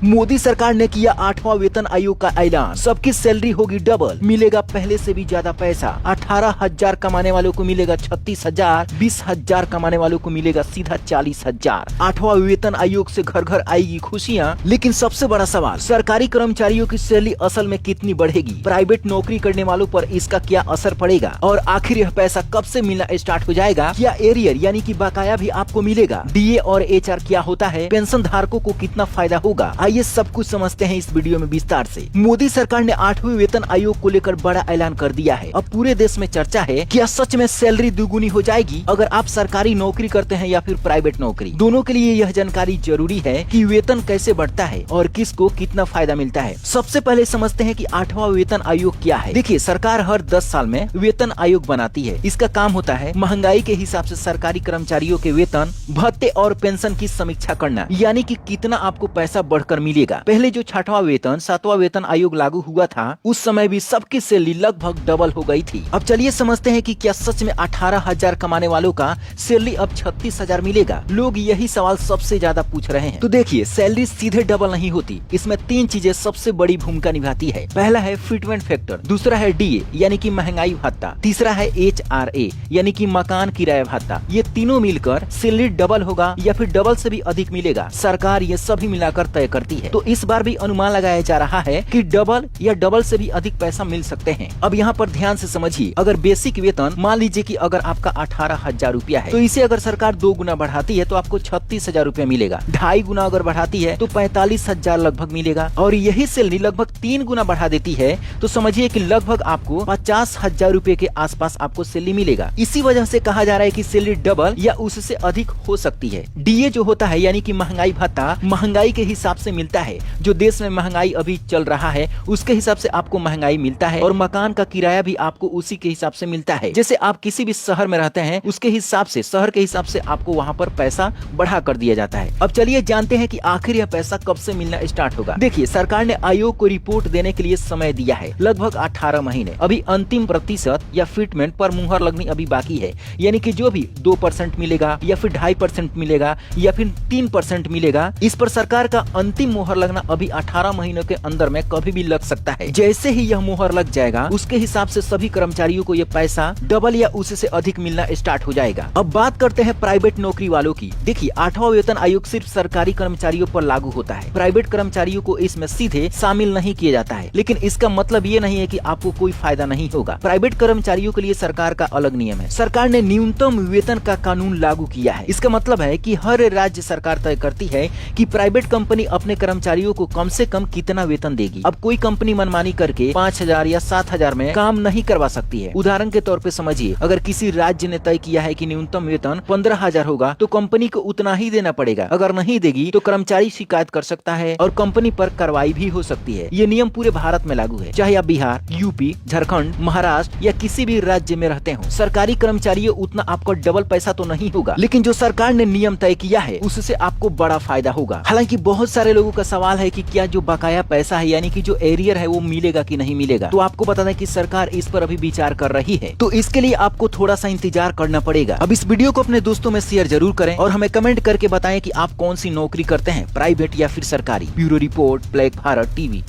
मोदी सरकार ने किया 8वां वेतन आयोग का ऐलान। सबकी सैलरी होगी डबल, मिलेगा पहले से भी ज्यादा पैसा। 18,000 कमाने वालों को मिलेगा 36,000, 20,000 कमाने वालों को मिलेगा सीधा 40,000। 8वां वेतन आयोग से घर घर आएगी खुशियाँ। लेकिन सबसे बड़ा सवाल, सरकारी कर्मचारियों की सैलरी असल में कितनी बढ़ेगी? प्राइवेट नौकरी करने वालों पर इसका क्या असर पड़ेगा? और आखिर यह पैसा कब से मिलना स्टार्ट हो जाएगा? क्या एरियर यानी कि बकाया भी आपको मिलेगा? डीए और एचआर क्या होता है? पेंशन धारकों को कितना फायदा होगा? आइए सब कुछ समझते हैं इस वीडियो में विस्तार से। मोदी सरकार ने 8वें वेतन आयोग को लेकर बड़ा ऐलान कर दिया है। अब पूरे देश में चर्चा है, क्या सच में सैलरी दुगुनी हो जाएगी अगर आप सरकारी नौकरी करते हैं या फिर प्राइवेट नौकरी? दोनों के लिए यह जानकारी जरूरी है कि वेतन कैसे बढ़ता है और किसको कितना फायदा मिलता है। सबसे पहले समझते हैं कि 8वां वेतन आयोग क्या है। देखिए, सरकार हर 10 साल में वेतन आयोग बनाती है। इसका काम होता है महंगाई के हिसाब से सरकारी कर्मचारियों के वेतन, भत्ते और पेंशन की समीक्षा करना, यानी कि कितना आपको पैसा बढ़कर मिलेगा। पहले जो 6वां वेतन 7वां वेतन आयोग लागू हुआ था, उस समय भी सबकी सैलरी लगभग डबल हो गई थी। अब चलिए समझते हैं कि क्या सच में 18,000 कमाने वालों का सैलरी अब 36,000 मिलेगा? लोग यही सवाल सबसे ज्यादा पूछ रहे हैं। तो देखिए, सैलरी सीधे डबल नहीं होती। इसमें 3 चीजें सबसे बड़ी भूमिका निभाती है। पहला है फिटमेंट फैक्टर, दूसरा है डीए यानी कि महंगाई भत्ता, तीसरा है एचआरए यानी कि मकान किराया भत्ता। ये तीनों मिलकर सैलरी डबल होगा या फिर डबल से भी अधिक मिलेगा, सरकार ये सभी मिलाकर तय करती है। तो इस बार भी अनुमान लगाया जा रहा है कि डबल या डबल से भी अधिक पैसा मिल सकते हैं। अब यहाँ पर ध्यान से समझिए, अगर बेसिक वेतन मान लीजिए कि अगर आपका 18,000 रुपया है, तो इसे अगर सरकार 2 गुना बढ़ाती है तो आपको 36,000 रुपया मिलेगा। 2.5 गुना अगर बढ़ाती है तो 45,000 लगभग मिलेगा। और यही सैलरी लगभग 3 गुना बढ़ा देती है तो समझिए कि लगभग आपको 50,000 रुपए के आसपास आपको सैलरी मिलेगा। इसी वजह से कहा जा रहा है कि सैलरी डबल या उससे अधिक हो सकती है। डीए जो होता है यानी कि महंगाई भत्ता, महंगाई के हिसाब से मिलता है। जो देश में महंगाई अभी चल रहा है उसके हिसाब से आपको महंगाई मिलता है। और मकान का किराया भी आपको उसी के हिसाब से मिलता है। जैसे आप किसी भी शहर में रहते हैं, उसके हिसाब से, शहर के हिसाब से आपको वहाँ पर पैसा बढ़ा कर दिया जाता है। अब चलिए जानते हैं कि आखिर यह पैसा कब से मिलना स्टार्ट होगा। देखिए, सरकार ने आयोग को रिपोर्ट देने के लिए समय दिया है, लगभग 18 महीने। अभी अंतिम प्रतिशत या फिटमेंट पर मुहर लगनी अभी बाकी है, यानी कि जो भी 2% मिलेगा या फिर 2.5% मिलेगा या फिर 3% मिलेगा, इस पर सरकार का अंतिम मुहर लगना अभी 18 महीनों के अंदर में कभी भी लग सकता है। जैसे ही यह मुहर लग जाएगा, उसके हिसाब से सभी कर्मचारियों को यह पैसा डबल या उससे अधिक मिलना स्टार्ट हो जाएगा। अब बात करते हैं प्राइवेट नौकरी वालों की। देखिए, 8वां वेतन आयोग सिर्फ सरकारी कर्मचारियों पर लागू होता है। प्राइवेट कर्मचारियों को इसमें सीधे शामिल नहीं किया जाता है। लेकिन इसका मतलब ये नहीं है कि आपको कोई फायदा नहीं होगा। प्राइवेट कर्मचारियों के लिए सरकार का अलग नियम है। सरकार ने न्यूनतम वेतन का कानून लागू किया है। इसका मतलब है कि हर राज्य सरकार तय करती है कि प्राइवेट कंपनी अपने कर्मचारियों को कम से कम कितना वेतन देगी। अब कोई कंपनी मनमानी करके 5,000 या 7,000 में काम नहीं करवा सकती है। उदाहरण के तौर पे समझिए, अगर किसी राज्य ने तय किया है कि न्यूनतम वेतन 15,000 होगा तो कंपनी को उतना ही देना पड़ेगा। अगर नहीं देगी तो कर्मचारी शिकायत कर सकता है और कंपनी पर कार्रवाई भी हो सकती है। ये नियम पूरे भारत में लागू है, चाहे आप बिहार, यूपी, झारखंड, महाराष्ट्र या किसी भी राज्य में रहते हो। सरकारी कर्मचारियों उतना आपको डबल पैसा तो नहीं होगा, लेकिन जो सरकार ने नियम तय किया है उससे आपको बड़ा फायदा होगा। हालांकि बहुत सारे लोगों का सवाल है कि क्या जो बकाया पैसा है यानी कि जो एरियर है वो मिलेगा कि नहीं मिलेगा। तो आपको बता दें कि सरकार इस पर अभी विचार कर रही है, तो इसके लिए आपको थोड़ा सा इंतजार करना पड़ेगा। अब इस वीडियो को अपने दोस्तों में शेयर जरूर करें और हमें कमेंट करके बताएं कि आप कौन सी नौकरी करते हैं, प्राइवेट या फिर सरकारी। Bureau report, black Bharat TV.